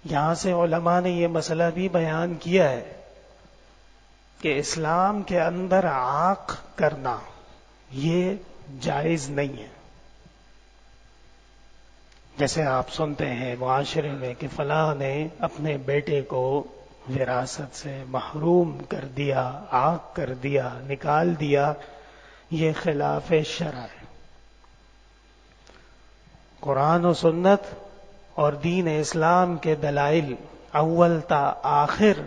یہاں سے علماء نے یہ مسئلہ بھی بیان کیا ہے کہ اسلام کے اندر عاق کرنا یہ جائز نہیں ہے. جیسے آپ سنتے ہیں معاشرے میں کہ فلاں نے اپنے بیٹے کو وراثت سے محروم کر دیا، عاق کر دیا، نکال دیا، یہ خلاف شرع ہے. قرآن و سنت اور دین اسلام کے دلائل اول تا آخر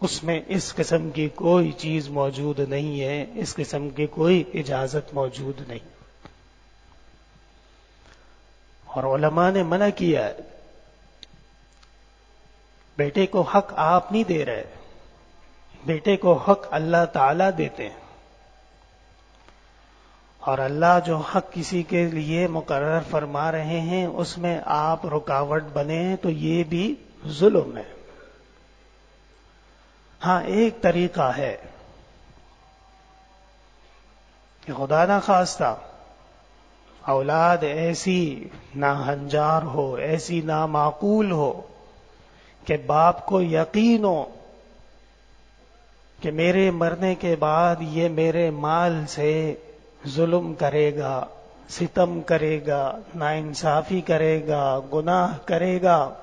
اس میں اس قسم کی کوئی چیز موجود نہیں ہے، اس قسم کی کوئی اجازت موجود نہیں. اور علماء نے منع کیا ہے. بیٹے کو حق آپ نہیں دے رہے، بیٹے کو حق اللہ تعالی دیتے ہیں. اور اللہ جو حق کسی کے لیے مقرر فرما رہے ہیں اس میں آپ رکاوٹ بنے تو یہ بھی ظلم ہے. ہاں ایک طریقہ ہے کہ خدا نہ خواستہ اولاد ایسی ناہنجار ہو، ایسی نامعقول ہو کہ باپ کو یقین ہو کہ میرے مرنے کے بعد یہ میرے مال سے ظلم کرے گا، ستم کرے گا، ناانصافی کرے گا، گناہ کرے گا،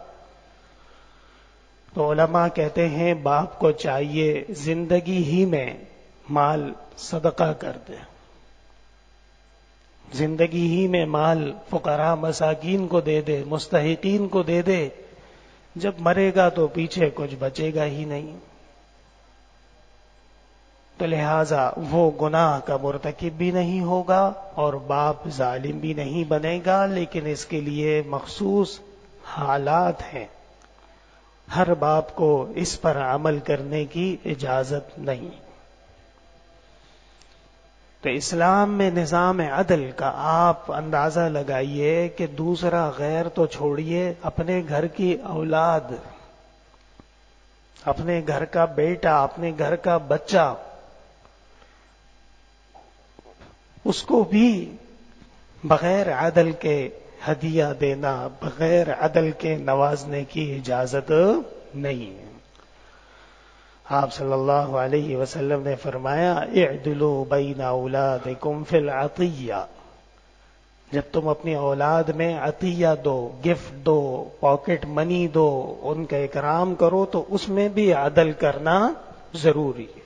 تو علماء کہتے ہیں باپ کو چاہیے زندگی ہی میں مال صدقہ کر دے، زندگی ہی میں مال فقراء مساکین کو دے دے، مستحقین کو دے دے. جب مرے گا تو پیچھے کچھ بچے گا ہی نہیں. تو لہذا وہ گناہ کا مرتکب بھی نہیں ہوگا اور باپ ظالم بھی نہیں بنے گا، لیکن اس کے لیے مخصوص حالات ہیں. ہر باپ کو اس پر عمل کرنے کی اجازت نہیں. تو اسلام میں نظام عدل کا آپ اندازہ لگائیے کہ دوسرا غیر تو چھوڑیے، اپنے گھر کی اولاد، اپنے گھر کا بیٹا، اپنے گھر کا بچہ، اس کو بھی بغیر عدل کے ہدیہ دینا، بغیر عدل کے نوازنے کی اجازت نہیں ہے. آپ صلی اللہ علیہ وسلم نے فرمایا اعدلوا بین اولادکم فی العطیہ. جب تم اپنی اولاد میں عطیہ دو، گفٹ دو، پاکٹ منی دو، ان کا اکرام کرو تو اس میں بھی عدل کرنا ضروری ہے.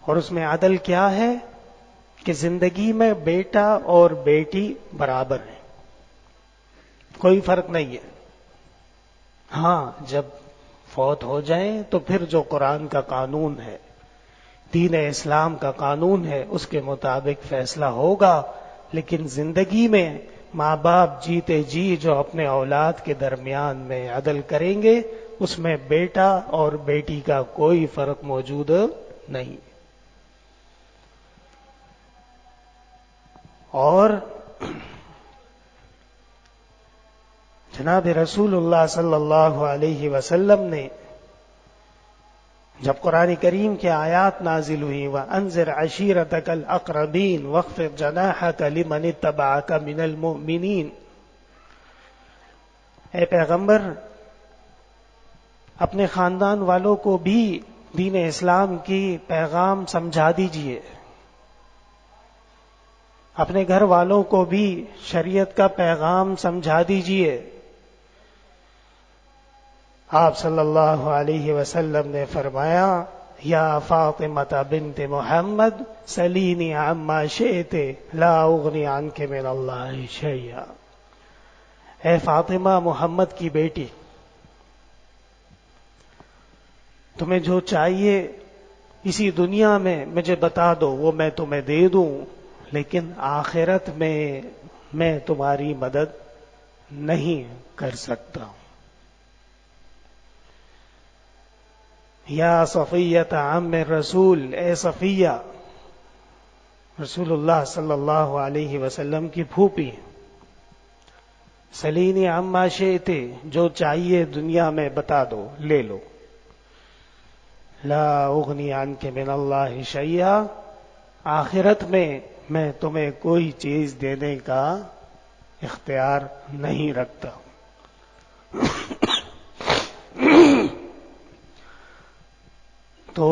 اور اس میں عدل کیا ہے کہ زندگی میں بیٹا اور بیٹی برابر ہیں، کوئی فرق نہیں ہے. ہاں جب فوت ہو جائیں تو پھر جو قرآن کا قانون ہے، دین اسلام کا قانون ہے، اس کے مطابق فیصلہ ہوگا. لیکن زندگی میں ماں باپ جیتے جی جو اپنے اولاد کے درمیان میں عدل کریں گے اس میں بیٹا اور بیٹی کا کوئی فرق موجود نہیں. اور جناب رسول اللہ صلی اللہ علیہ وسلم نے جب قرآن کریم کی آیات نازل ہوئی وَأَنذِرْ عَشِيرَتَكَ الْأَقْرَبِينَ وَاخْفِضْ جَنَاحَكَ لِمَنِ اتَّبَعَكَ مِنَ الْمُؤْمِنِينَ، اے پیغمبر اپنے خاندان والوں کو بھی دین اسلام کی پیغام سمجھا دیجئے، اپنے گھر والوں کو بھی شریعت کا پیغام سمجھا دیجئے. آپ صلی اللہ علیہ وسلم نے فرمایا یا فاطمہ بنت محمد سلینی عما شئت لا اغنی عنک من اللہ شیئا. اے فاطمہ محمد کی بیٹی، تمہیں جو چاہیے اسی دنیا میں مجھے بتا دو، وہ میں تمہیں دے دوں، لیکن آخرت میں تمہاری مدد نہیں کر سکتا ہوں. یا صفیہ عم الرسول، اے صفیہ رسول اللہ صلی اللہ علیہ وسلم کی پھوپھی، سلینی عما شئت، جو چاہیے دنیا میں بتا دو، لے لو. لا اغنی عنک من اللہ شیئا، آخرت میں تمہیں کوئی چیز دینے کا اختیار نہیں رکھتا ہوں. تو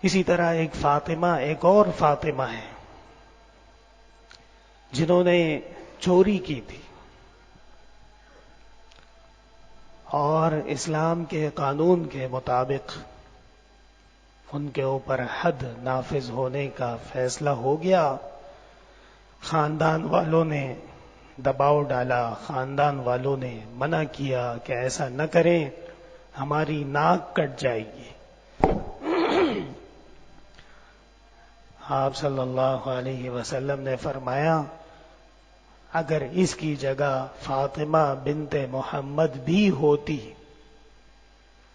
اسی طرح ایک اور فاطمہ ہے جنہوں نے چوری کی تھی، اور اسلام کے قانون کے مطابق ان کے اوپر حد نافذ ہونے کا فیصلہ ہو گیا۔ خاندان والوں نے دباؤ ڈالا، خاندان والوں نے منع کیا کہ ایسا نہ کریں، ہماری ناک کٹ جائے گی۔ آپ صلی اللہ علیہ وسلم نے فرمایا اگر اس کی جگہ فاطمہ بنت محمد بھی ہوتی،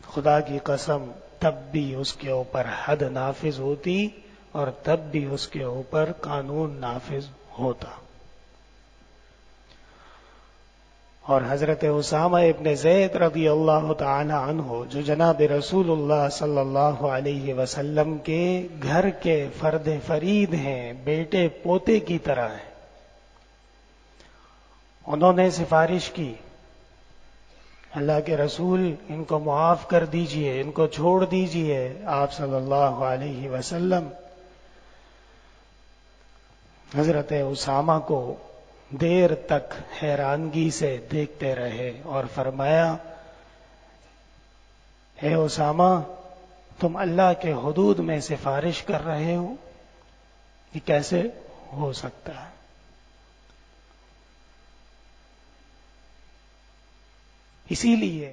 خدا کی قسم تب بھی اس کے اوپر حد نافذ ہوتی اور تب بھی اس کے اوپر قانون نافذ ہوتا۔ اور حضرت اسامہ ابن زید رضی اللہ تعالی عنہ جو جناب رسول اللہ صلی اللہ علیہ وسلم کے گھر کے فرد فرید ہیں، بیٹے پوتے کی طرح ہیں، انہوں نے سفارش کی اللہ کے رسول ان کو معاف کر دیجئے، ان کو چھوڑ دیجئے۔ آپ صلی اللہ علیہ وسلم حضرت اسامہ کو دیر تک حیرانگی سے دیکھتے رہے اور فرمایا اے اسامہ، تم اللہ کے حدود میں سفارش کر رہے ہو، یہ کیسے ہو سکتا ہے؟ اسی لیے